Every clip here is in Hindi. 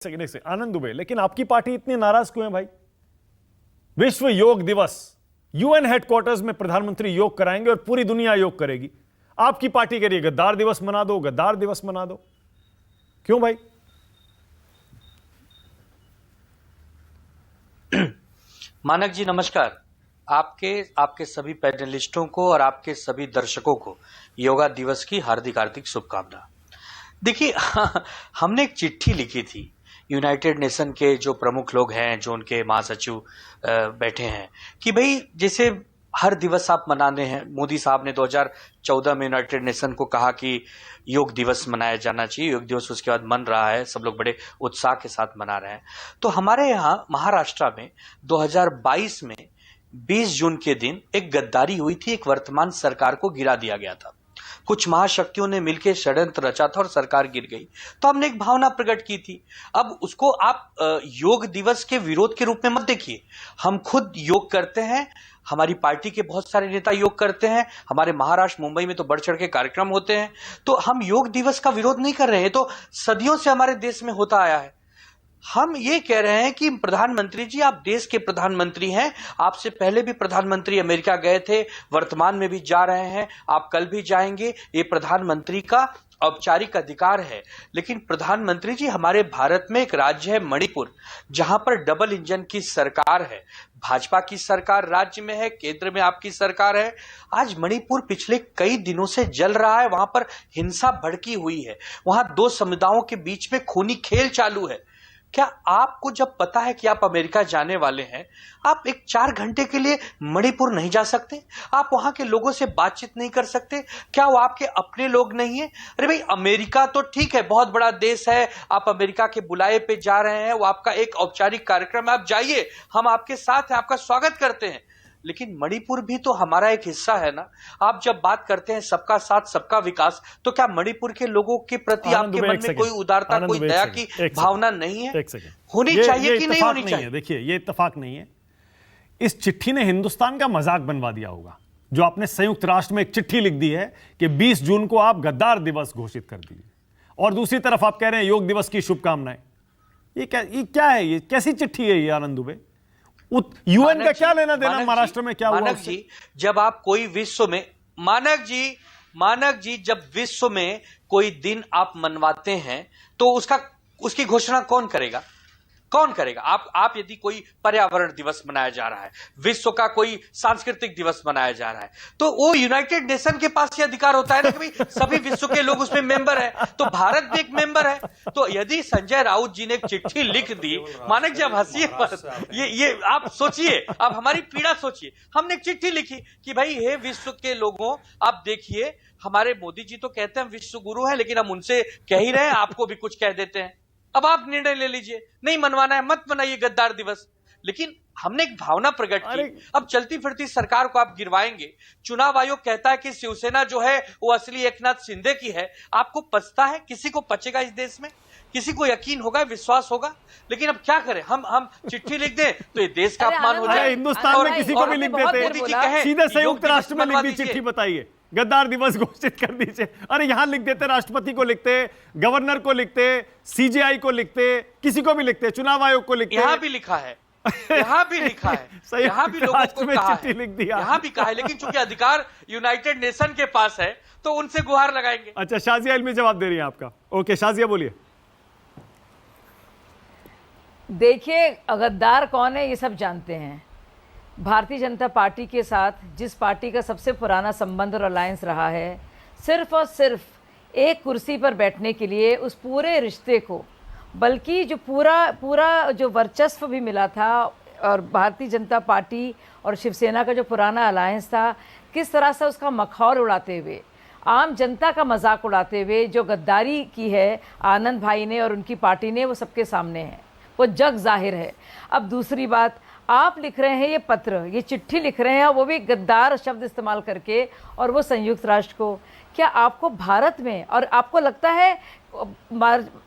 सेकंड से आनंद दुबे, लेकिन आपकी पार्टी इतनी नाराज क्यों है भाई? विश्व योग दिवस, यूएन हेडक्वार्टर्स में प्रधानमंत्री योग कराएंगे और पूरी दुनिया योग करेगी। आपकी पार्टी कह रही है गद्दार दिवस मना दो, गद्दार दिवस मना दो। क्यों भाई? मानक जी नमस्कार। आपके सभी पैनलिस्टों को और आपके सभी दर्शकों को योगा दिवस की हार्दिक हार्दिक शुभकामना। देखिए हमने एक चिट्ठी लिखी थी यूनाइटेड नेशन के जो प्रमुख लोग हैं, जो उनके महासचिव बैठे हैं, कि भाई जैसे हर दिवस आप मनाने हैं। मोदी साहब ने 2014 में यूनाइटेड नेशन को कहा कि योग दिवस मनाया जाना चाहिए। योग दिवस उसके बाद मन रहा है, सब लोग बड़े उत्साह के साथ मना रहे हैं। तो हमारे यहाँ महाराष्ट्र में 2022 में 20 जून के दिन एक गद्दारी हुई थी, एक वर्तमान सरकार को गिरा दिया गया था। कुछ महाशक्तियों ने मिलकर षड्यंत्र रचा था और सरकार गिर गई। तो हमने एक भावना प्रकट की थी। अब उसको आप योग दिवस के विरोध के रूप में मत देखिए। हम खुद योग करते हैं, हमारी पार्टी के बहुत सारे नेता योग करते हैं, हमारे महाराष्ट्र मुंबई में तो बढ़ चढ़ के कार्यक्रम होते हैं। तो हम योग दिवस का विरोध नहीं कर रहे हैं, तो सदियों से हमारे देश में होता आया है। हम ये कह रहे हैं कि प्रधानमंत्री जी, आप देश के प्रधानमंत्री हैं, आपसे पहले भी प्रधानमंत्री अमेरिका गए थे, वर्तमान में भी जा रहे हैं, आप कल भी जाएंगे, ये प्रधानमंत्री का औपचारिक अधिकार है। लेकिन प्रधानमंत्री जी, हमारे भारत में एक राज्य है मणिपुर, जहां पर डबल इंजन की सरकार है। भाजपा की सरकार राज्य में है, केंद्र में आपकी सरकार है। आज मणिपुर पिछले कई दिनों से जल रहा है, वहां पर हिंसा भड़की हुई है, वहां दो समुदायों के बीच में खूनी खेल चालू है। क्या आपको जब पता है कि आप अमेरिका जाने वाले हैं, आप एक 4 घंटे के लिए मणिपुर नहीं जा सकते? आप वहां के लोगों से बातचीत नहीं कर सकते? क्या वो आपके अपने लोग नहीं है? अरे भाई, अमेरिका तो ठीक है, बहुत बड़ा देश है, आप अमेरिका के बुलाए पे जा रहे हैं, वो आपका एक औपचारिक कार्यक्रम है, आप जाइए, हम आपके साथ हैं, आपका स्वागत करते हैं। लेकिन मणिपुर भी तो हमारा एक हिस्सा है ना। आप जब बात करते हैं सबका साथ सबका विकास, तो क्या मणिपुर के लोगों के प्रति आपके मन में कोई उदारता, कोई दया की भावना नहीं है? होनी चाहिए कि नहीं होनी चाहिए? देखिए, ये इत्तेफाक नहीं है। इस चिट्ठी ने हिंदुस्तान का मजाक बनवा दिया होगा। जो आपने संयुक्त राष्ट्र में एक चिट्ठी लिख दी है कि 20 जून को आप गद्दार दिवस घोषित कर दीजिए, और दूसरी तरफ आप कह रहे हैं योग दिवस की शुभकामनाएं। ये क्या है? ये कैसी चिट्ठी है ये आनंद दुबे? यूएन का क्या लेना देना महाराष्ट्र में क्या हुआ? मानक जी, जब आप कोई विश्व में मानक जी जब विश्व में कोई दिन आप मनवाते हैं, तो उसकी घोषणा कौन करेगा? आप यदि कोई पर्यावरण दिवस मनाया जा रहा है, विश्व का कोई सांस्कृतिक दिवस मनाया जा रहा है, तो वो यूनाइटेड नेशन के पास ये अधिकार होता है ना कि भाई सभी विश्व के लोग उसमें मेंबर है, तो भारत भी एक मेंबर है। तो यदि संजय राउत जी ने एक चिट्ठी लिख दी, मानक जी आप हंसिए पर, ये आप सोचिए, आप हमारी पीड़ा सोचिए। हमने एक चिट्ठी लिखी कि भाई हे विश्व के लोगों, आप देखिए, हमारे मोदी जी तो कहते हैं विश्व गुरु है, लेकिन हम उनसे कह ही रहे हैं, आपको भी कुछ कह देते हैं। अब आप निर्णय ले लीजिए, नहीं मनवाना है मत मनाइए गद्दार दिवस। लेकिन हमने एक भावना प्रकट की। अब चलती फिरती सरकार को आप गिरवाएंगे। चुनाव आयोग कहता है कि शिवसेना जो है वो असली एकनाथ शिंदे की है। आपको पचता है? किसी को पचेगा इस देश में? किसी को यकीन होगा, विश्वास होगा? लेकिन अब क्या करें, हम चिट्ठी लिख दें तो ये देश का अपमान हो जाए। हिंदुस्तान में किसी को भी लिख देते, सीधे संयुक्त राष्ट्र में लिख दी चिट्ठी, बताइए गद्दार दिवस घोषित कर दीजिए। अरे यहां लिख देते, राष्ट्रपति को लिखते, गवर्नर को लिखते, सीजेआई को लिखते, किसी को भी लिखते, चुनाव आयोग को लिखते। यहां भी लिखा है, यहाँ भी लिखा है, यहाँ भी लोगों को कहा है, लिख दिया, यहाँ भी कहा है, लेकिन चूंकि अधिकार यूनाइटेड नेशन के पास है तो उनसे गुहार लगाएंगे। अच्छा, शाजिया इल्मी जवाब दे रही है आपका। ओके शाजिया, बोलिए। देखिए, गद्दार कौन है ये सब जानते हैं। भारतीय जनता पार्टी के साथ जिस पार्टी का सबसे पुराना संबंध और अलायंस रहा है, सिर्फ और सिर्फ एक कुर्सी पर बैठने के लिए, उस पूरे रिश्ते को, बल्कि जो पूरा जो वर्चस्व भी मिला था, और भारतीय जनता पार्टी और शिवसेना का जो पुराना अलायंस था, किस तरह से उसका मखौल उड़ाते हुए, आम जनता का मजाक उड़ाते हुए जो गद्दारी की है आनंद भाई ने और उनकी पार्टी ने, वो सबके सामने है, वो जग जाहिर है। अब दूसरी बात, आप लिख रहे हैं ये पत्र, ये चिट्ठी लिख रहे हैं, वो भी गद्दार शब्द इस्तेमाल करके, और वो संयुक्त राष्ट्र को। क्या आपको भारत में, और आपको लगता है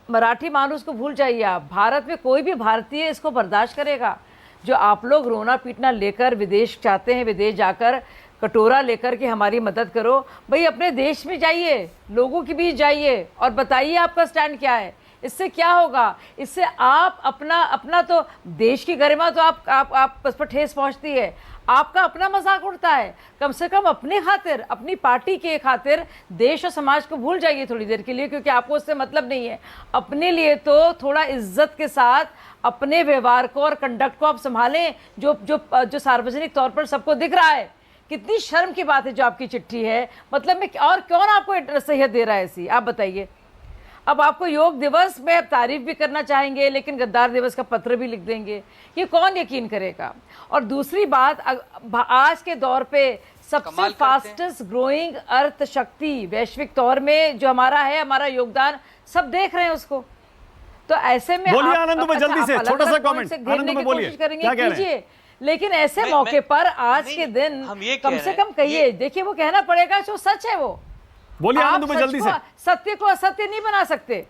मराठी मानुस को भूल जाइए आप, भारत में कोई भी भारतीय इसको बर्दाश्त करेगा? जो आप लोग रोना पीटना लेकर विदेश चाहते हैं, विदेश जाकर कटोरा लेकर के हमारी मदद करो, भाई अपने देश में जाइए, लोगों के बीच जाइए और बताइए आपका स्टैंड क्या है। इससे क्या होगा? इससे आप अपना तो देश की गरिमा तो आप उस पर ठेस पहुंचती है, आपका अपना मजाक उड़ता है। कम से कम अपने खातिर, अपनी पार्टी के खातिर देश और समाज को भूल जाइए थोड़ी देर के लिए, क्योंकि आपको उससे मतलब नहीं है। अपने लिए तो थोड़ा इज्जत के साथ अपने व्यवहार को और कंडक्ट को आप संभालें, जो सार्वजनिक तौर पर सबको दिख रहा है। कितनी शर्म की बात है जो आपकी चिट्ठी है, मतलब में और कौन आपको नसीहत दे रहा है ऐसी, आप बताइए। अब आपको योग दिवस में आप तारीफ भी करना चाहेंगे, लेकिन गद्दार दिवस का पत्र भी लिख देंगे, ये कौन यकीन करेगा? और दूसरी बात, आज के दौर पे सबसे फास्टेस्ट ग्रोइंग अर्थ शक्ति वैश्विक तौर में जो हमारा है, हमारा योगदान सब देख रहे हैं उसको। तो ऐसे में बोलिए आनंद दुबे, जल्दी से छोटा सा कमेंट आनंद दुबे बोलिए, क्या कीजिए, लेकिन ऐसे मौके पर आज के दिन कम से कम कहिए। देखिए वो कहना पड़ेगा जो सच है, वो बोलिए आनंद दुबे जल्दी से। सत्य को असत्य नहीं बना सकते।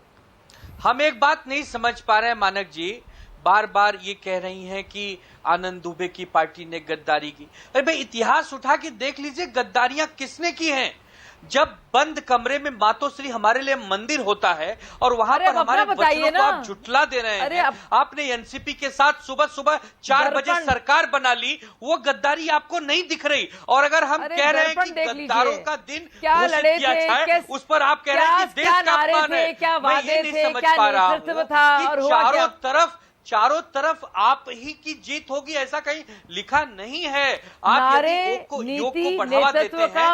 हम एक बात नहीं समझ पा रहे हैं, मानक जी बार बार ये कह रही हैं कि आनंद दुबे की पार्टी ने गद्दारी की। अरे भाई इतिहास उठा के देख लीजिए, गद्दारियां किसने की हैं? जब बंद कमरे में मातोश्री हमारे लिए मंदिर होता है और वहां पर हमारे बच्चों को आप झुठला दे रहे हैं। आपने एनसीपी के साथ सुबह सुबह 4 बजे सरकार बना ली, वो गद्दारी आपको नहीं दिख रही। और अगर हम कह रहे हैं कि गद्दारों का दिन घोषित किया जाए, उस पर आप कह रहे हैं कि देश का अपमान है। मैं ये नहीं समझ पा रहा हूं कि चारों तरफ आप ही की जीत होगी, ऐसा कहीं लिखा नहीं है। आप योग को बढ़ावा देते हैं।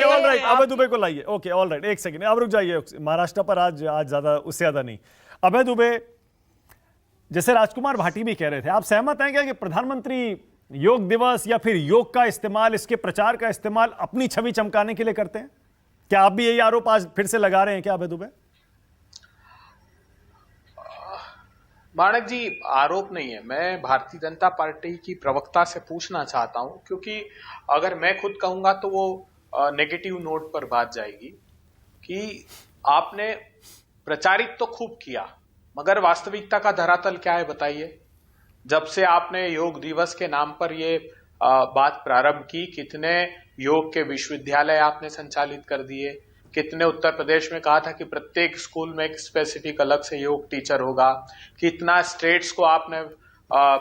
ऑलराइट, अभय दुबे को लाइए। ओके ऑलराइट, एक सेकंड आप रुक जाइए। महाराष्ट्र पर आज ज्यादा, उससे ज्यादा नहीं। अभय दुबे, जैसे राजकुमार भाटी भी कह रहे थे, आप सहमत हैं क्या कि प्रधानमंत्री योग दिवस या फिर योग का इस्तेमाल, इसके प्रचार का इस्तेमाल अपनी छवि चमकाने के लिए करते हैं? क्या आप भी यही आरोप आज फिर से लगा रहे हैं क्या अभय दुबे? माणक जी, आरोप नहीं है। मैं भारतीय जनता पार्टी की प्रवक्ता से पूछना चाहता हूं, क्योंकि अगर मैं खुद कहूंगा तो वो नेगेटिव नोट पर बात जाएगी कि आपने प्रचारित तो खूब किया, मगर वास्तविकता का धरातल क्या है बताइए। जब से आपने योग दिवस के नाम पर ये बात प्रारंभ की, कितने योग के विश्वविद्यालय आपने संचालित कर दिए, कितने उत्तर प्रदेश में कहा था कि प्रत्येक स्कूल में एक स्पेसिफिक अलग से योग टीचर होगा, कितना स्टेट्स को आपने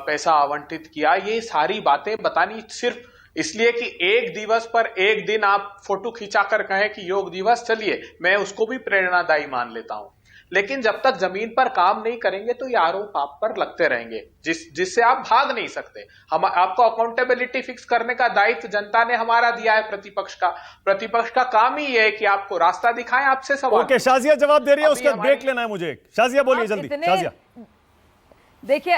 पैसा आवंटित किया। ये सारी बातें बतानी सिर्फ इसलिए कि एक दिवस पर एक दिन आप फोटो खिंचाकर कहें कि योग दिवस, चलिए मैं उसको भी प्रेरणादायी मान लेता हूं। लेकिन जब तक जमीन पर काम नहीं करेंगे तो ये आरोप आप पर लगते रहेंगे, जिससे आप भाग नहीं सकते। हम आपको अकाउंटेबिलिटी फिक्स करने का दायित्व जनता ने हमारा दिया है, प्रतिपक्ष का काम ही है कि आपको रास्ता दिखाएं, आपसे सवाल। ओके, शाजिया जवाब दे रही है, उसका देख लेना है मुझे। शाजिया बोलिए जल्दी। शाजिया देखिए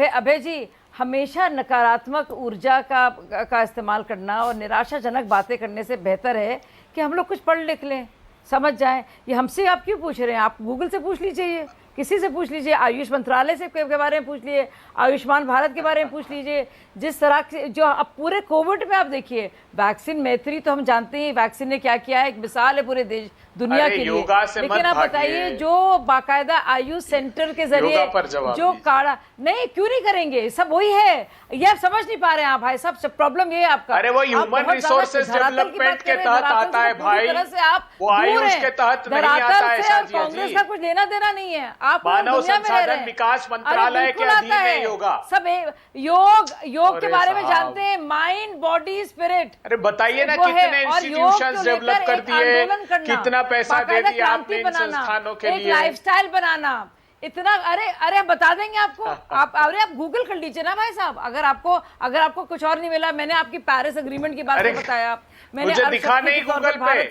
अभय जी, हमेशा नकारात्मक ऊर्जा का इस्तेमाल करना और निराशाजनक बातें करने से बेहतर है कि हम लोग कुछ पढ़ लिख लें, समझ जाएं। ये हमसे आप क्यों पूछ रहे हैं? आप गूगल से पूछ लीजिए, किसी से पूछ लीजिए, आयुष मंत्रालय से के बारे में पूछ लीजिए, आयुष्मान भारत के बारे में पूछ लीजिए। जिस तरह से जो अब पूरे कोविड में आप देखिए, वैक्सीन मैत्री तो हम जानते हैं वैक्सीन ने क्या किया है, एक मिसाल है पूरे देश दुनिया के लिए। लेकिन आप बताइए, जो बाकायदा आयुष सेंटर के जरिए जो काढ़ा, नहीं क्यों नहीं करेंगे, सब वही है। ये आप समझ नहीं पा रहे हैं आप भाई, सब प्रॉब्लम ये है आपका। अरे वो ह्यूमन रिसोर्सेज डेवलपमेंट के तहत आता है भाई, वो आयुष के तहत नहीं आता है। कांग्रेस का कुछ लेना देना नहीं है। आप मानव संसाधन विकास मंत्रालय के अधीन है योगा। सब योग के बारे में जानते हैं, माइंड बॉडी स्पिरिट। अरे बताइए ना, कितने इंस्टीट्यूशंस डेवलप कर दिए, कितना पैसा दे दिया आपने इन संस्थानों के लिए, लाइफस्टाइल बनाना इतना। अरे बता देंगे आपको। आप गूगल कर लीजिए ना भाई साहब। अगर आपको कुछ और नहीं मिला, मैंने आपकी पेरिस एग्रीमेंट की बात बताया, मैंने मुझे दिखा नहीं गूगल पे।